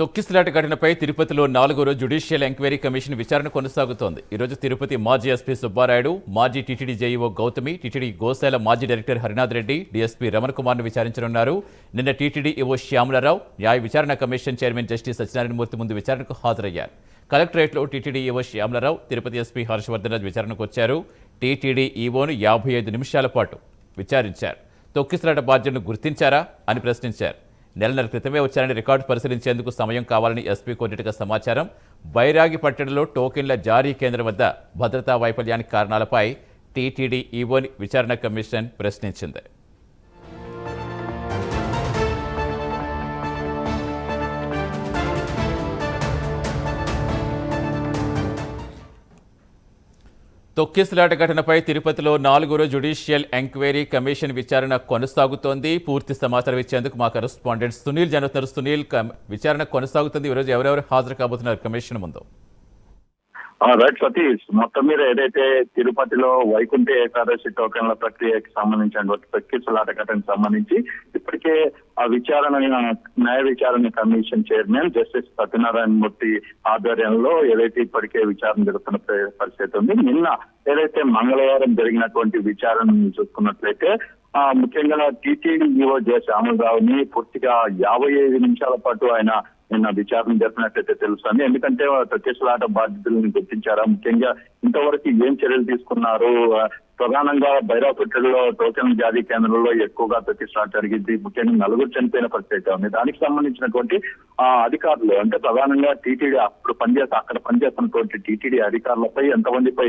తొక్కిసలాట ఘటనపై తిరుపతిలో 4వ రోజు జ్యుడిషియల్ ఎంక్వైరీ కమిషన్ విచారణ కొనసాగుతోంది. ఈరోజు తిరుపతి మాజీ ఎస్పీ సుబ్బారాయుడు, మాజీ టీటీడీ జేఈఓ గౌతమి, టీటీడీ గోశాల మాజీ డైరెక్టర్ హరినాథ్ రెడ్డి, డీఎస్పీ రమణ్ కుమార్ను విచారించనున్నారు. నిన్న టీటీడీ ఈవో శ్యామలరావు, న్యాయ విచారణ కమిషన్ చైర్మన్ జస్టిస్ సత్యనారాయణమూర్తి ముందు విచారణకు హాజరయ్యారు. కలెక్టరేట్లో టీటీడీ ఈవో శ్యామలరావు, తిరుపతి ఎస్పీ హర్షవర్ధన్ విచారణకు వచ్చారు. టీటీడీ ఈవోను 55 నిమిషాల పాటు విచారించారు. తొక్కిసలాట బాధ్యులను గుర్తించారా అని ప్రశ్నించారు. నెలన్నర క్రితమే వచ్చారని రికార్డు పరిశీలించేందుకు సమయం కావాలని ఎస్పీ కోరినట్టుగా సమాచారం. బైరాగి పట్టణంలో టోకెన్ల జారీ కేంద్రం వద్ద భద్రతా వైఫల్యానికి కారణాలపై టీటీడీ ఈవోని విచారణ కమిషన్ ప్రశ్నించింది. తొక్కిసలాట ఘటనపై తిరుపతిలో 4వ రోజు జ్యుడిషియల్ ఎంక్వైరీ కమిషన్ విచారణ కొనసాగుతోంది. పూర్తి సమాచారం ఇచ్చేందుకు మా కరెస్పాండెంట్ సునీల్ జరుగుతున్నారు. సునీల్, విచారణ కొనసాగుతుంది. ఈరోజు ఎవరెవరు హాజరు కాబోతున్నారు కమిషన్ ముందు? రైట్ సతీష్, మొత్తం మీద ఏదైతే తిరుపతిలో వైకుంఠ ఏకాదశి టోకెన్ల ప్రక్రియకి సంబంధించినటువంటి తొక్కిసలాట ఘటనకు సంబంధించి ఇప్పటికే ఆ విచారణ న్యాయ విచారణ కమిషన్ చైర్మన్ జస్టిస్ సత్యనారాయణమూర్తి ఆధ్వర్యంలో ఏదైతే ఇప్పటికే విచారణ జరుగుతున్న పరిస్థితి ఉంది. నిన్న ఏదైతే మంగళవారం జరిగినటువంటి విచారణను చూసుకున్నట్లయితే ముఖ్యంగా టీటీడీ ఈవో శ్యామలరావుని పూర్తిగా 55 నిమిషాల పాటు ఆయన నిన్న విచారణ జరిపినట్లయితే తెలుస్తుంది. ఎందుకంటే తొక్కిసలాట బాధితులను గుర్తించారా, ముఖ్యంగా ఇంతవరకు ఏం చర్యలు తీసుకున్నారు, ప్రధానంగా బైరాపేటలో టోకెన్ జారీ కేంద్రంలో ఎక్కువగా తొక్కిసలాట జరిగింది, ముఖ్యంగా 4 చనిపోయిన పరిస్థితి ఉంది. దానికి సంబంధించినటువంటి అధికారులు అంటే ప్రధానంగా టీటీడీ అక్కడ పనిచేస్తున్నటువంటి టీటీడీ అధికారులపై ఎంతమందిపై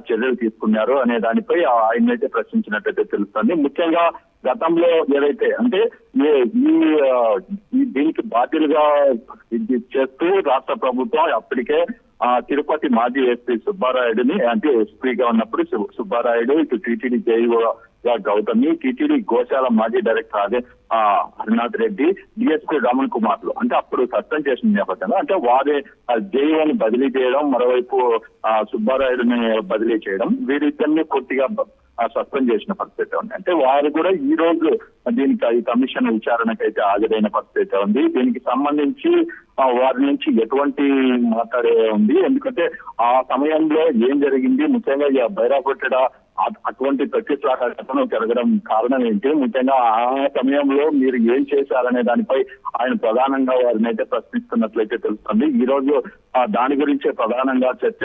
చర్యలు తీసుకున్నారు అనే దానిపై ఆయనైతే ప్రశ్నించినట్లయితే తెలుస్తుంది. ముఖ్యంగా గతంలో ఏదైతే అంటే దీనికి బాధ్యులుగా చేస్తూ రాష్ట్ర ప్రభుత్వం అప్పటికే తిరుపతి మాజీ ఎస్పీ సుబ్బారాయుడిని అంటే ఎస్పీగా ఉన్నప్పుడు సుబ్బారాయుడు, ఇటు టీటీడీ జేఈఓగా గౌతమి, టీటీడీ గోశాల మాజీ డైరెక్టర్ అదే హరినాథ్ రెడ్డి, డిఎస్పీ రమణ్ కుమార్లు అంటే అప్పుడు సస్పెండ్ చేసిన నేపథ్యంలో అంటే వారి జేఈఓని బదిలీ చేయడం, మరోవైపు సుబ్బారాయుడిని బదిలీ చేయడం, వీరిద్దరిని పూర్తిగా సస్పెండ్ చేసిన పరిస్థితి ఉంది. అంటే వారు కూడా ఈ రోజు దీనికి ఈ కమిషన్ విచారణకైతే హాజరైన పరిస్థితి ఉంది. దీనికి సంబంధించి వారి నుంచి ఎటువంటి మాట్లాడే ఉంది, ఎందుకంటే ఆ సమయంలో ఏం జరిగింది, ముఖ్యంగా బైరాపేట అటువంటి తొక్కిసలాట ఘటన జరగడం కారణం ఏంటి, ముఖ్యంగా ఆ సమయంలో మీరు ఏం చేశారనే దానిపై ఆయన ప్రధానంగా వారిని అయితే ప్రశ్నిస్తున్నట్లయితే తెలుస్తుంది. ఈ రోజు దాని గురించే ప్రధానంగా చర్చ